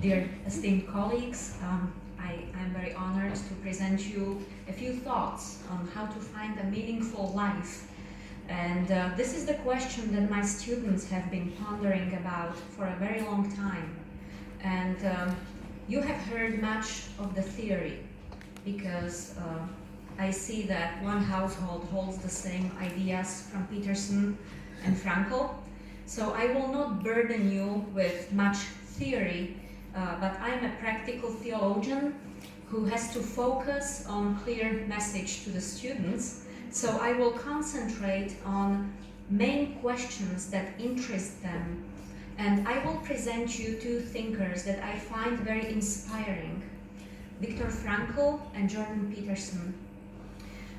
Dear esteemed colleagues, I'm very honored to present you a few thoughts on how to find a meaningful life. And this is the question that my students have been pondering about for a very long time. And you have heard much of the theory, because I see that one household holds the same ideas from Peterson and Franco. So I will not burden you with much theory, but I'm a practical theologian who has to focus on clear message to the students. So I will concentrate on main questions that interest them. And I will present you two thinkers that I find very inspiring, Viktor Frankl and Jordan Peterson.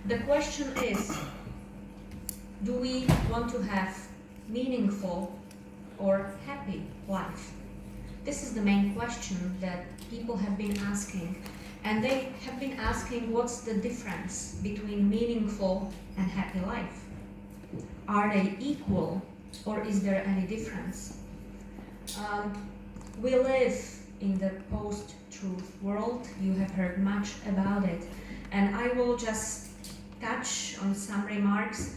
The question is, do we want to have meaningful or happy life? This is the main question that people have been asking, and they have been asking what's the difference between meaningful and happy life? Are they equal, or is there any difference? We live in the post-truth world. You have heard much about it, and I will just touch on some remarks.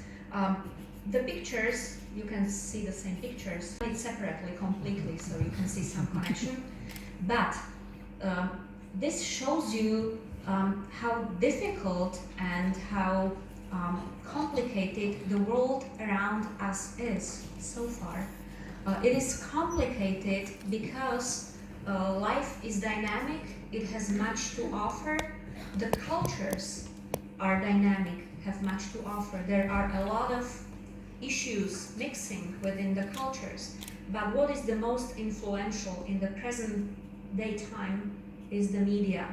The pictures, you can see the same pictures, it's separately completely, so you can see some connection. But this shows you how difficult and how complicated the world around us is so far. It is complicated because life is dynamic, it has much to offer. The cultures are dynamic, have much to offer. There are a lot of issues mixing within the cultures, but what is the most influential in the present day time is the media.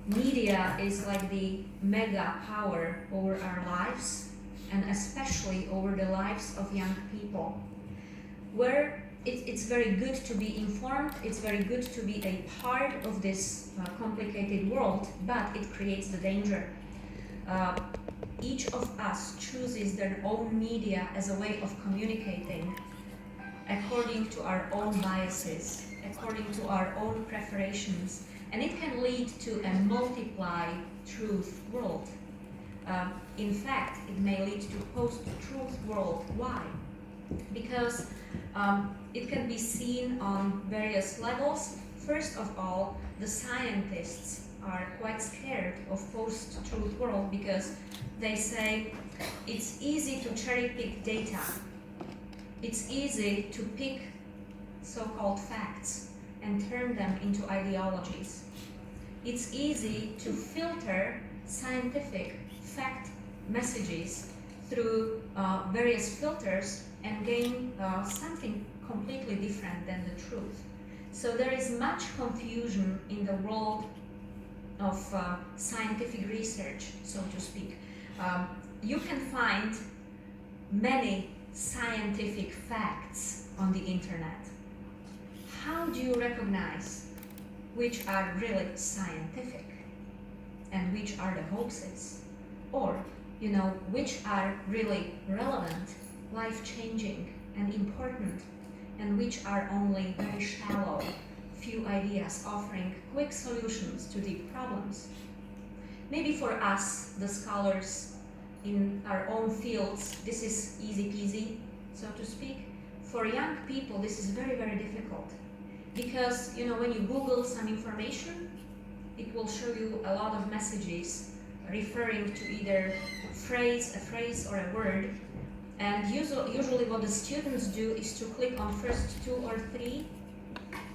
Media is like the mega power over our lives, and especially over the lives of young people, where it's very good to be informed, it's very good to be a part of this complicated world, but it creates the danger. Each of us chooses their own media as a way of communicating according to our own biases, according to our own preferences, and it can lead to a multiply-truth world. In fact, it may lead to post-truth world. Why? Because it can be seen on various levels. First of all, the scientists are quite scared of post-truth world because they say it's easy to cherry-pick data. It's easy to pick so-called facts and turn them into ideologies. It's easy to filter scientific fact messages through various filters and gain something completely different than the truth. So there is much confusion in the world of scientific research, so to speak. You can find many scientific facts on the internet. How do you recognize which are really scientific and which are the hoaxes? Or, which are really relevant, life-changing and important, and which are only very shallow, few ideas offering quick solutions to deep problems? Maybe for us, the scholars in our own fields, this is easy peasy, so to speak. For young people, this is very, very difficult. Because, when you Google some information, it will show you a lot of messages referring to either a phrase or a word. And usually what the students do is to click on first 2 or 3.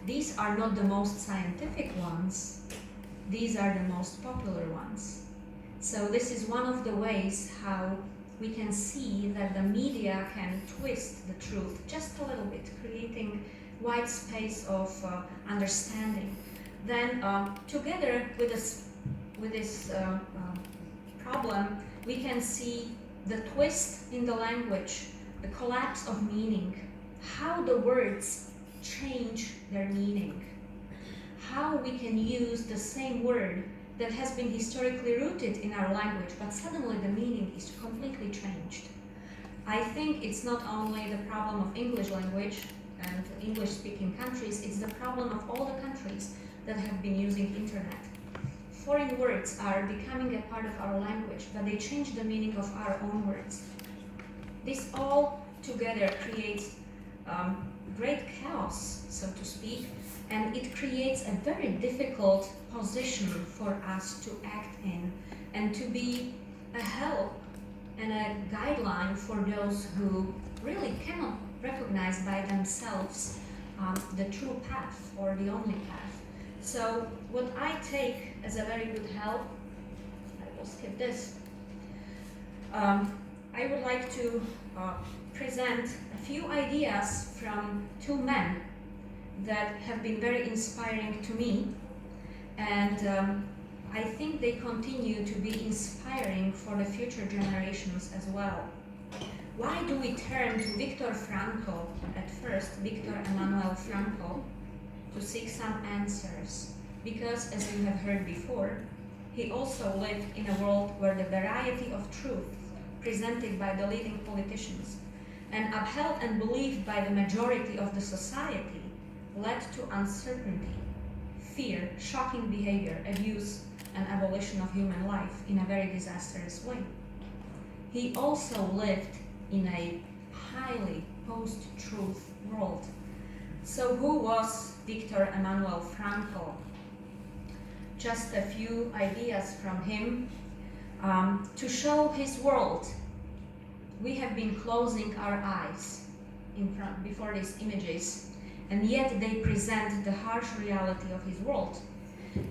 These are not the most scientific ones. These are the most popular ones. So this is one of the ways how we can see that the media can twist the truth just a little bit, creating wide space of understanding. Then together with this problem, we can see the twist in the language, the collapse of meaning, how the words change their meaning, how we can use the same word that has been historically rooted in our language, but suddenly the meaning is completely changed. I think it's not only the problem of English language and English-speaking countries, it's the problem of all the countries that have been using internet. Foreign words are becoming a part of our language, but they change the meaning of our own words. This all together creates great chaos, so to speak, and it creates a very difficult position for us to act in and to be a help and a guideline for those who really cannot recognize by themselves the true path or the only path. So what I take as a very good help, I will skip this, I would like to present a few ideas from two men that have been very inspiring to me, and I think they continue to be inspiring for the future generations as well. Why do we turn to Viktor Frankl at first, Viktor Emanuel Frankl, to seek some answers? Because, as you have heard before, he also lived in a world where the variety of truth presented by the leading politicians and upheld and believed by the majority of the society led to uncertainty, fear, shocking behavior, abuse, and abolition of human life in a very disastrous way. He also lived in a highly post-truth world. So who was Viktor Emanuel Frankl? Just a few ideas from him. To show his world, we have been closing our eyes before these images, and yet they present the harsh reality of his world.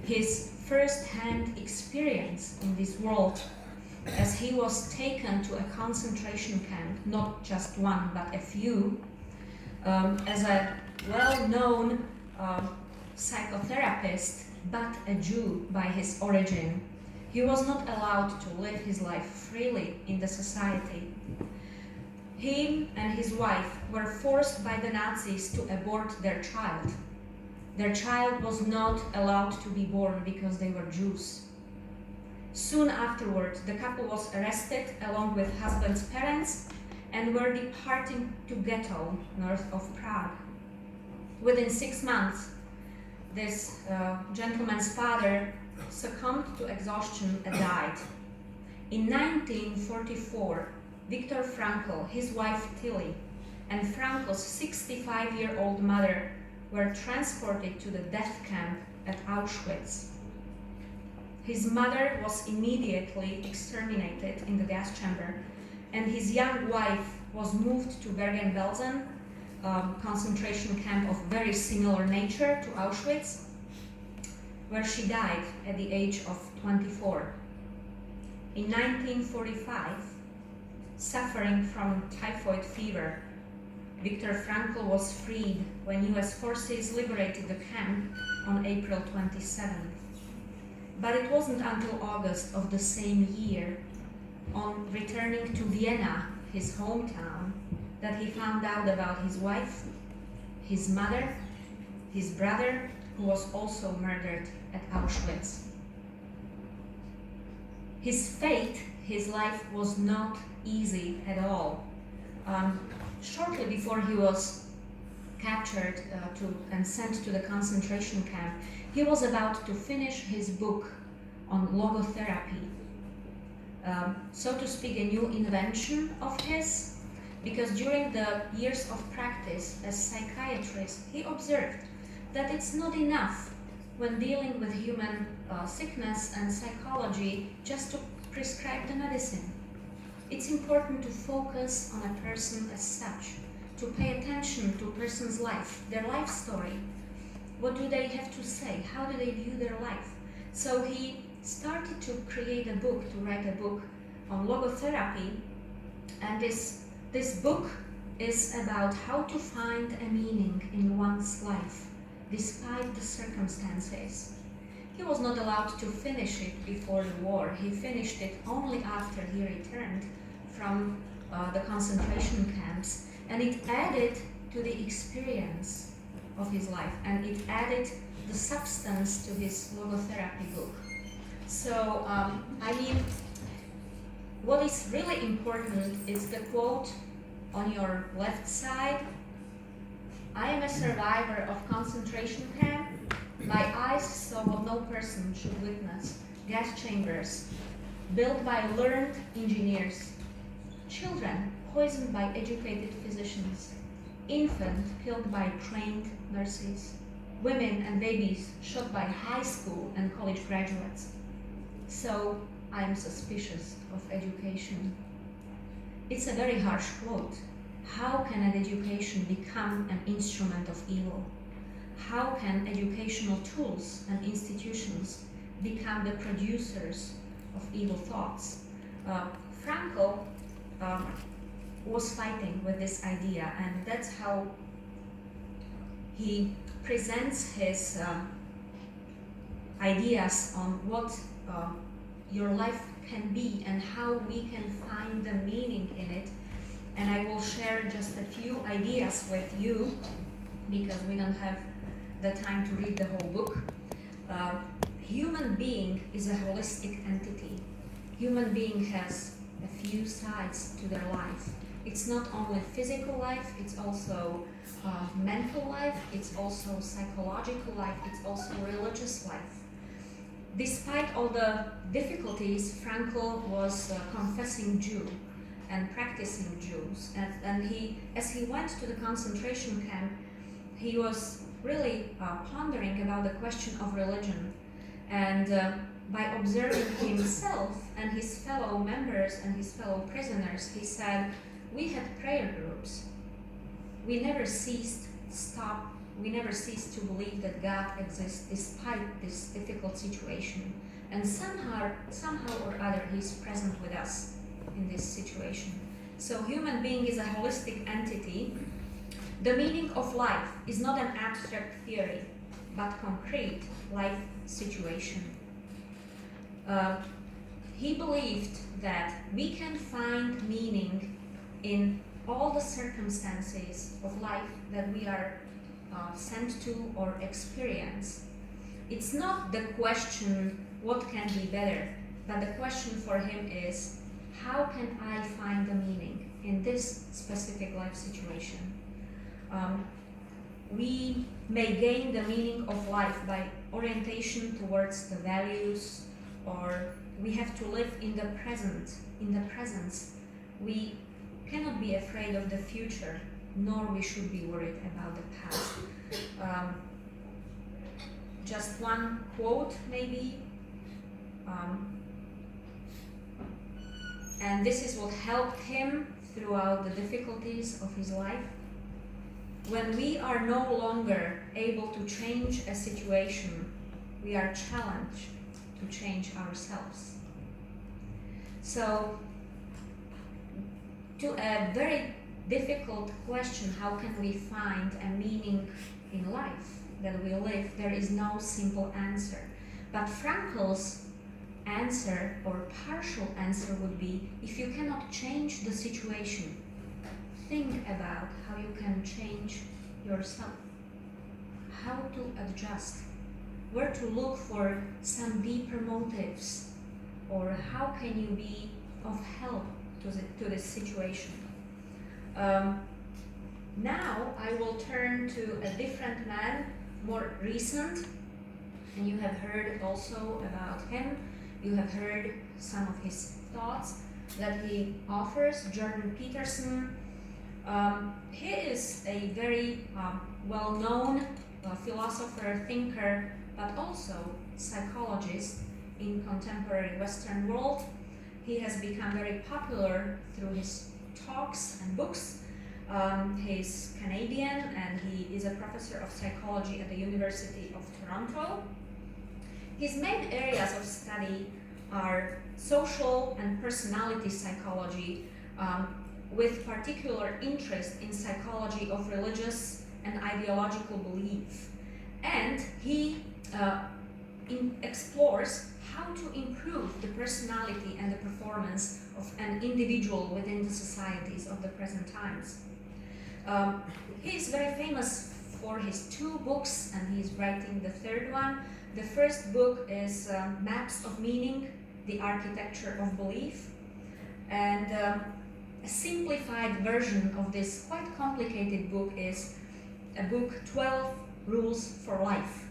His first-hand experience in this world, as he was taken to a concentration camp, not just one, but a few, as a well-known psychotherapist, but a Jew by his origin. He was not allowed to live his life freely in the society. He and his wife were forced by the Nazis to abort their child. Their child was not allowed to be born because they were Jews. Soon afterwards, the couple was arrested along with husband's parents and were departing to ghetto north of Prague. Within 6 months, this gentleman's father succumbed to exhaustion and died. In 1944, Viktor Frankl, his wife Tilly, and Frankl's 65-year-old mother were transported to the death camp at Auschwitz. His mother was immediately exterminated in the gas chamber, and his young wife was moved to Bergen-Belsen, concentration camp of very similar nature to Auschwitz, where she died at the age of 24. In 1945, suffering from typhoid fever, Viktor Frankl was freed when US forces liberated the camp on April 27th. But it wasn't until August of the same year, on returning to Vienna, his hometown, that he found out about his wife, his mother, his brother, who was also murdered at Auschwitz. His fate, his life, was not easy at all. Shortly before he was captured and sent to the concentration camp, he was about to finish his book on logotherapy. So to speak, a new invention of his, because during the years of practice as psychiatrist, he observed that it's not enough when dealing with human sickness and psychology just to prescribe the medicine. It's important to focus on a person as such, to pay attention to a person's life, their life story. What do they have to say? How do they view their life? So he started to create a book, to write a book on logotherapy, And this book is about how to find a meaning in one's life, despite the circumstances. He was not allowed to finish it before the war. He finished it only after he returned from the concentration camps. And it added to the experience of his life, and it added the substance to his logotherapy book. So, I mean, what is really important is the quote on your left side. I am a survivor of concentration camp. My eyes saw what no person should witness. Gas chambers built by learned engineers. Children poisoned by educated physicians. Infant killed by trained nurses. Women and babies shot by high school and college graduates. So I am suspicious of education. It's a very harsh quote. How can an education become an instrument of evil? How can educational tools and institutions become the producers of evil thoughts? Franco was fighting with this idea, and that's how he presents his ideas on what your life can be and how we can find the meaning in it. And I will share just a few ideas with you because we don't have the time to read the whole book. Human being is a holistic entity. Human being has a few sides to their life. It's not only physical life, it's also mental life, it's also psychological life, it's also religious life. Despite all the difficulties, Franco was confessing Jew and practicing Jews. And he, as he went to the concentration camp, he was really pondering about the question of religion. And by observing himself and his fellow members and his fellow prisoners, he said, we had prayer groups. We never ceased to believe that God exists despite this difficult situation. And somehow or other, He's present with us in this situation. So human being is a holistic entity. The meaning of life is not an abstract theory, but concrete life situation. He believed that we can find meaning in all the circumstances of life that we are sent to or experience. It's not the question, what can be better, but the question for him is, how can I find the meaning in this specific life situation? We may gain the meaning of life by orientation towards the values, or we have to live in the presence. We cannot be afraid of the future, nor we should be worried about the past. Just one quote maybe, and this is what helped him throughout the difficulties of his life. When we are no longer able to change a situation, we are challenged to change ourselves. So, to a very difficult question, how can we find a meaning in life that we live, there is no simple answer. But Frankl's answer or partial answer would be, if you cannot change the situation, think about how you can change yourself, how to adjust, where to look for some deeper motives, or how can you be of help to this situation. Now I will turn to a different man, more recent, and you have heard also about him. You have heard some of his thoughts that he offers, Jordan Peterson. He is a very well-known philosopher, thinker, but also psychologist in contemporary Western world. He has become very popular through his talks and books. He's Canadian and he is a professor of psychology at the University of Toronto. His main areas of study are social and personality psychology, with particular interest in psychology of religious and ideological belief. And he explores how to improve the personality and the performance of an individual within the societies of the present times. He is very famous for his 2 books, and he is writing the 3rd one. The first book is Maps of Meaning, the Architecture of Belief. And a simplified version of this quite complicated book is a book, 12 Rules for Life.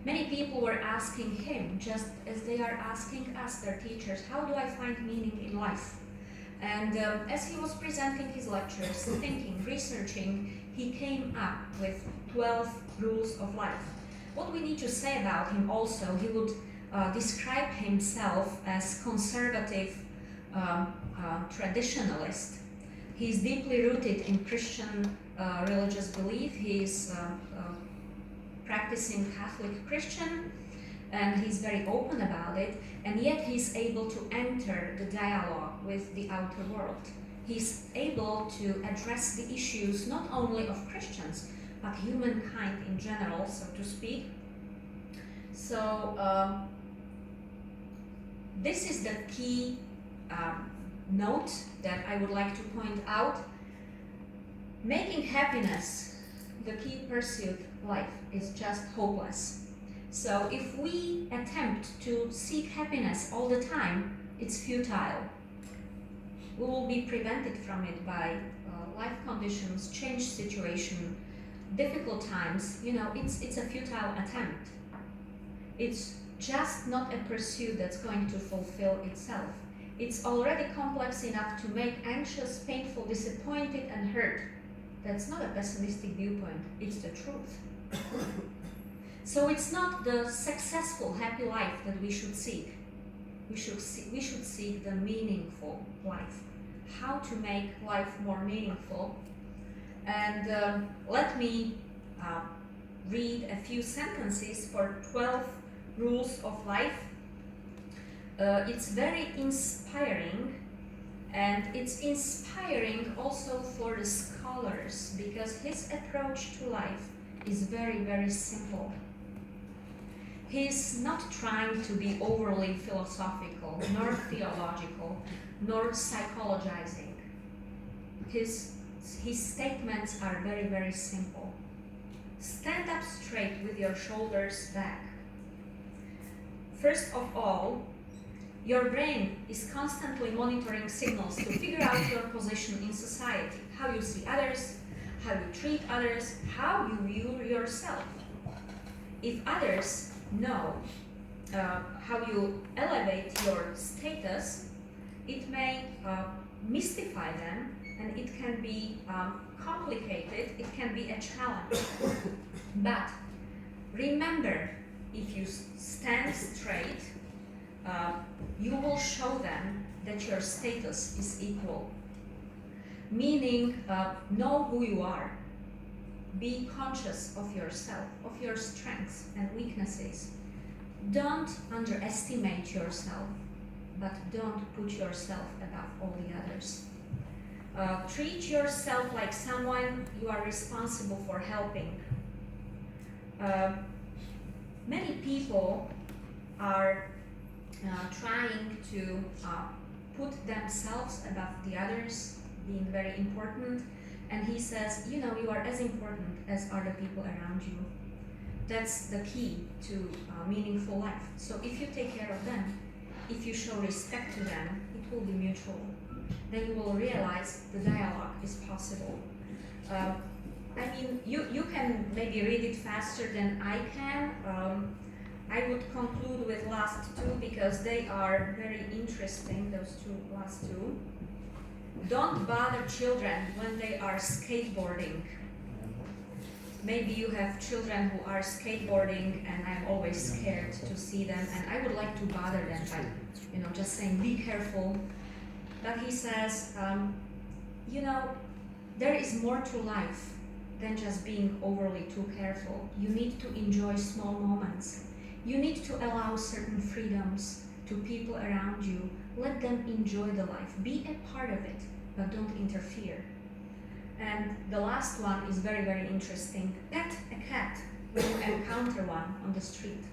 Many people were asking him, just as they are asking us, their teachers, how do I find meaning in life? And as he was presenting his lectures, thinking, researching, he came up with 12 rules of life. What we need to say about him also, he would describe himself as conservative traditionalist. He's deeply rooted in Christian religious belief. He's practicing Catholic Christian, and he's very open about it, and yet he's able to enter the dialogue with the outer world. He's able to address the issues not only of Christians, but humankind in general, so to speak. So this is the key note that I would like to point out. Making happiness the key pursuit life is just hopeless. So if we attempt to seek happiness all the time, it's futile. We will be prevented from it by life conditions, change situation, difficult times. You know, it's a futile attempt. It's just not a pursuit that's going to fulfill itself. It's already complex enough to make anxious, painful, disappointed, and hurt. That's not a pessimistic viewpoint, it's the truth. So it's not the successful, happy life that we should seek. We should seek the meaningful life. How to make life more meaningful. And let me read a few sentences for 12 rules of life. It's very inspiring, and it's inspiring also for the scholars, because his approach to life is very, very simple. He's not trying to be overly philosophical, nor theological, nor psychologizing. His statements are very, very simple. Stand up straight with your shoulders back. First of all, your brain is constantly monitoring signals to figure out your position in society, how you see others, how you treat others, how you view yourself. If others know how you elevate your status, it may mystify them, and it can be complicated, it can be a challenge. But remember, if you stand straight, you will show them that your status is equal. Meaning, know who you are. Be conscious of yourself, of your strengths and weaknesses. Don't underestimate yourself, but don't put yourself above all the others. Treat yourself like someone you are responsible for helping. Many people are trying to put themselves above the others, being very important, and he says, you know, you are as important as are the people around you. That's the key to meaningful life. So if you take care of them, if you show respect to them, it will be mutual. Then you will realize the dialogue is possible. I mean, you can maybe read it faster than I can. I would conclude with last two because they are very interesting, those last two. Don't bother children when they are skateboarding. Maybe you have children who are skateboarding, and I'm always scared to see them, and I would like to bother them by, just saying, be careful. But he says, there is more to life than just being overly too careful. You need to enjoy small moments. You need to allow certain freedoms to people around you. Let them enjoy the life. Be a part of it. but don't interfere. And the last one is very, very interesting. Pet a cat when you encounter one on the street.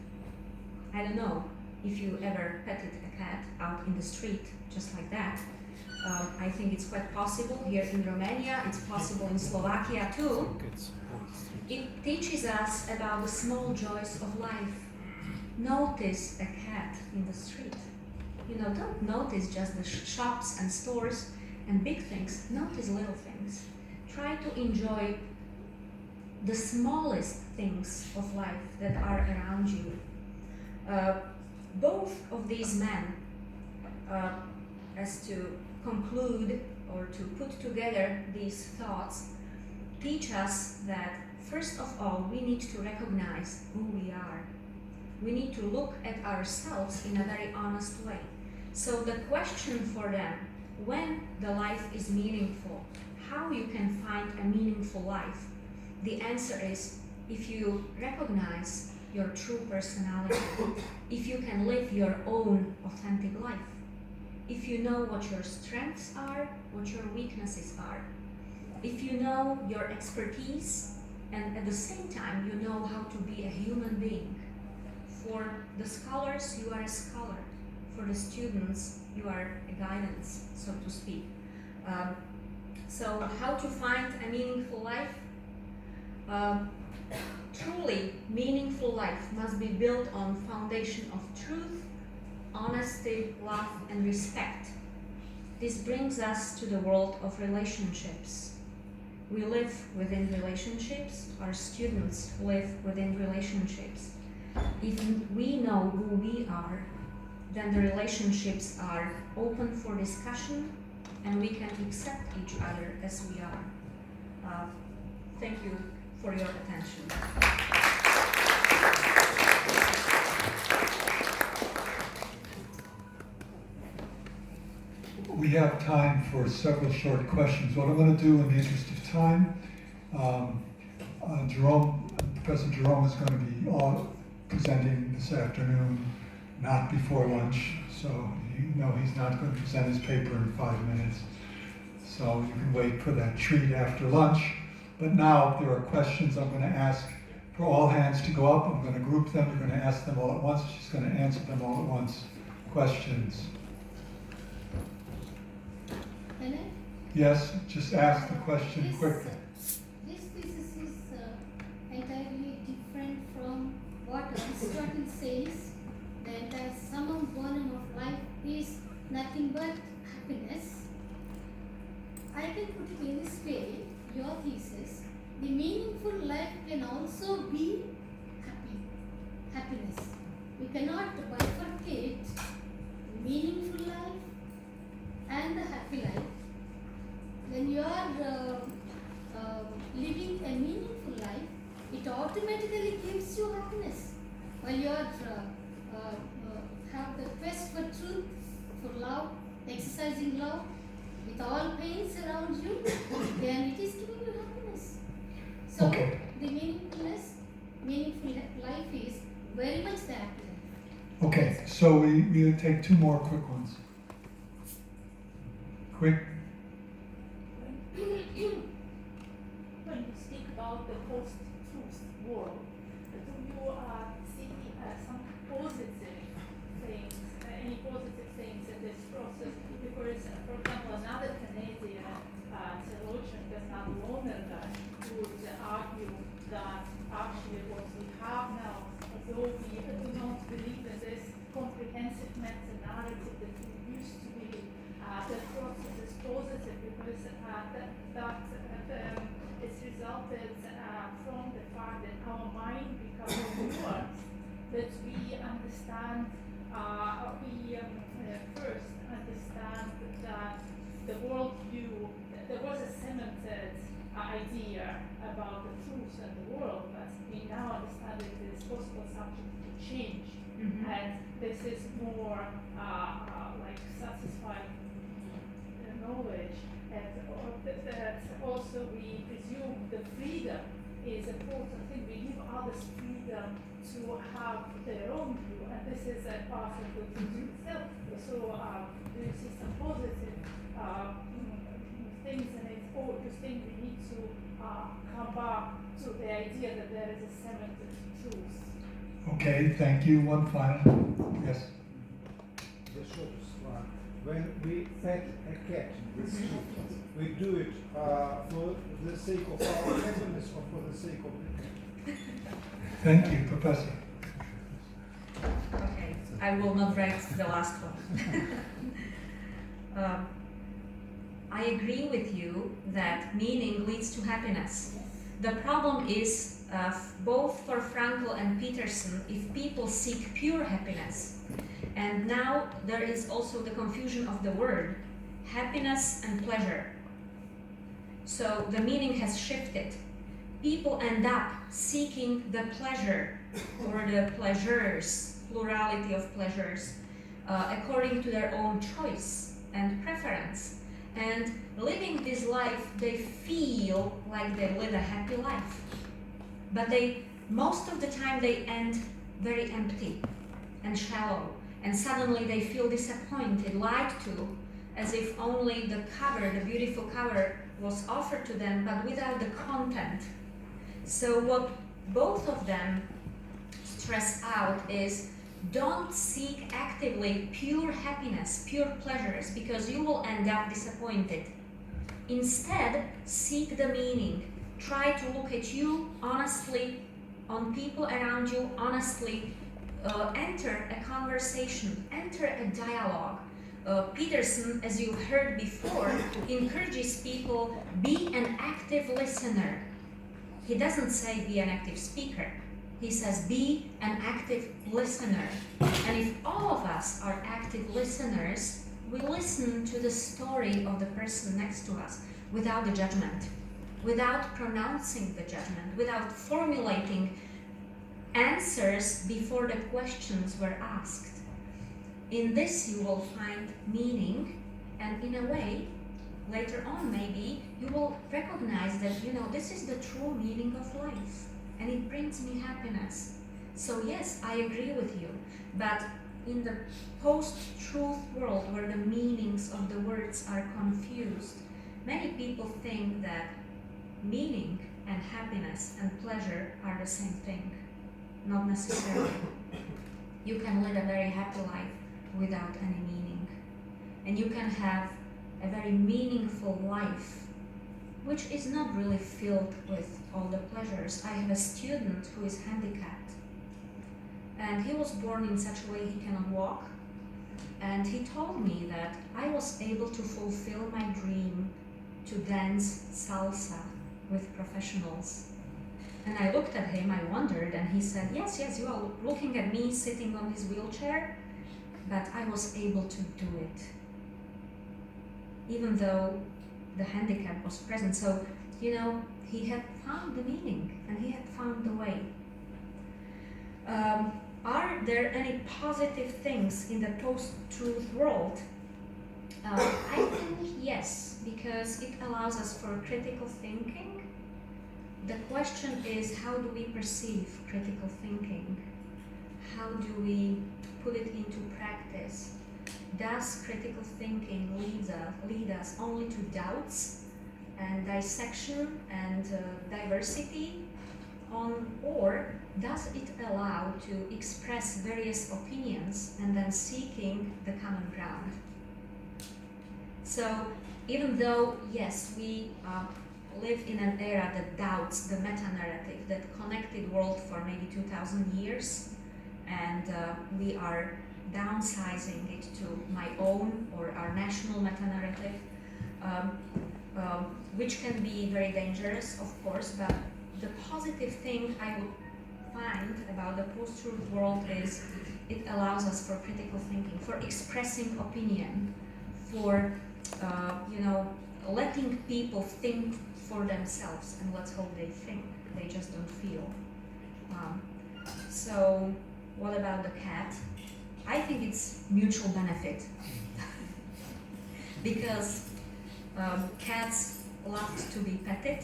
I don't know if you ever petted a cat out in the street, just like that. I think it's quite possible here in Romania. It's possible in Slovakia too. It teaches us about the small joys of life. Notice a cat in the street. You know, don't notice just the shops and stores and big things. Notice little things. Try to enjoy the smallest things of life that are around you. Both of these men, as to conclude or to put together these thoughts, teach us that first of all we need to recognize who we are. We need to look at ourselves in a very honest way. So the question for them, when the life is meaningful, how you can find a meaningful life, the answer is if you recognize your true personality, if you can live your own authentic life, if you know what your strengths are, what your weaknesses are, if you know your expertise, and at the same time you know how to be a human being. For the scholars, you are a scholar. For the students, you are a guidance, so to speak. So how to find a meaningful life? Truly meaningful life must be built on foundation of truth, honesty, love, and respect. This brings us to the world of relationships. We live within relationships, our students live within relationships. If we know who we are, then the relationships are open for discussion and we can accept each other as we are. Thank you for your attention. We have time for several short questions. What I'm going to do in the interest of time, Professor Jerome is going to be presenting this afternoon, not before lunch, so you know he's not going to present his paper in 5 minutes. So you can wait for that treat after lunch. But now there are questions I'm going to ask for all hands to go up. I'm going to group them. You're going to ask them all at once. She's going to answer them all at once. Questions? Can I? Yes, just ask the question quickly. This thesis is entirely different from what Aristotle says, that the sum of bonum of life is nothing but happiness. I can put it in this way, your thesis, the meaningful life can also be happiness. We cannot bifurcate meaningful life and the happy life. When you are living a meaningful life, it automatically gives you happiness. While you are have the quest for truth, for love, exercising love, with all pains around you, then it is giving you happiness. So Okay. the meaningful life is very much the happy life. Okay, so we'll take 2 more quick ones. Quick. When you speak about the post-truth world, do you see some positive things, any positive things in this process? Because, for example, another Canadian theologian, Katarina Valcova, would argue that actually what we have now, although we do not believe in this comprehensive meta-narrative that we used to believe, the process is positive because it's resulted from the fact that our mind becomes nuanced, that we understand, first understand that the worldview, there was a cemented idea about the truth and the world, but we now understand that it is possible subject to change. Mm-hmm. And this is more like satisfying knowledge, and that also we presume the freedom is an important thing. We give others freedom to have their own view, and this is a part of the truth itself. So do you see some positive things, and it's all just thing we need to come back to the idea that there is a seventh truth. Okay, thank you. One final. Yes. The shortest one. When we pet a cat in the street, we do it for the sake of our happiness or for the sake of the cat? Thank you, Professor. Okay, I will not write the last one. I agree with you that meaning leads to happiness. The problem is both for Frankl and Peterson, if people seek pure happiness, and now there is also the confusion of the word happiness and pleasure. So the meaning has shifted. People end up seeking the pleasure or the pleasures, plurality of pleasures, according to their own choice and preference. And living this life, they feel like they live a happy life. But most of the time they end very empty and shallow. And suddenly they feel disappointed, lied to, as if only the cover, the beautiful cover, was offered to them, but without the content. So what both of them stress out is, don't seek actively pure happiness, pure pleasures, because you will end up disappointed. Instead, seek the meaning. Try to look at you honestly, on people around you honestly. Enter a conversation, enter a dialogue. Peterson, as you heard before, encourages people, be an active listener. He doesn't say be an active speaker. He says be an active listener. And if all of us are active listeners, we listen to the story of the person next to us without the judgment, without pronouncing the judgment, without formulating answers before the questions were asked. In this you will find meaning, and in a way, later on maybe, you will recognize that, this is the true meaning of life, and it brings me happiness. So yes, I agree with you, but in the post-truth world where the meanings of the words are confused, many people think that meaning and happiness and pleasure are the same thing. Not necessarily. You can live a very happy life without any meaning. And you can have a very meaningful life, which is not really filled with all the pleasures. I have a student who is handicapped, and he was born in such a way he cannot walk. And he told me that I was able to fulfill my dream to dance salsa with professionals. And I looked at him, I wondered, and he said, yes, you are looking at me sitting on his wheelchair, but I was able to do it, even though the handicap was present. So, he had found the meaning, and he had found the way. Are there any positive things in the post-truth world? I think yes, because it allows us for critical thinking. The question is, how do we perceive critical thinking? How do we put it into practice? Does critical thinking lead us only to doubts and dissection and diversity, or does it allow to express various opinions and then seeking the common ground? So even though, yes, we live in an era that doubts the meta-narrative that connected world for maybe 2,000 years, and we are downsizing it to my own or our national meta-narrative, which can be very dangerous, of course, but the positive thing I would find about the post-truth world is it allows us for critical thinking, for expressing opinion, for letting people think for themselves, and let's hope they think, they just don't feel. So what about the cat? I think it's mutual benefit because cats love to be petted,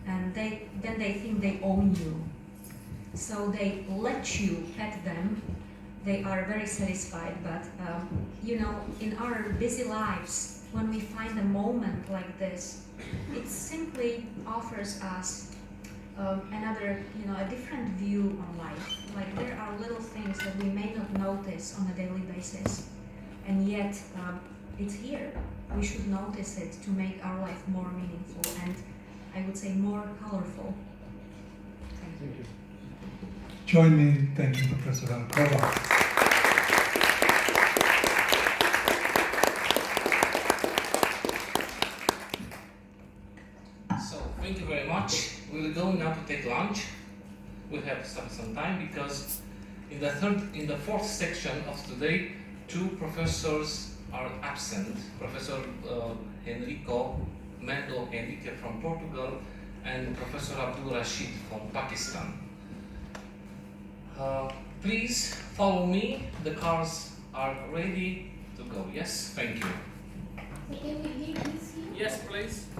and then they think they own you. So they let you pet them. They are very satisfied, but in our busy lives, when we find a moment like this, it simply offers us another, a different view on life. Like there are little things that we may not notice on a daily basis, and yet it's here. We should notice it to make our life more meaningful and, I would say, more colorful. Thank you. Thank you. Join me in thanking Professor Valcova. So, thank you very much. We'll go now to take lunch. We have some time because in the fourth section of today, two professors are absent. Professor Enrico Mendo Henrique from Portugal and Professor Abdul Rashid from Pakistan. Please follow me. The cars are ready to go. Yes, thank you. So can we leave this here? Yes, please.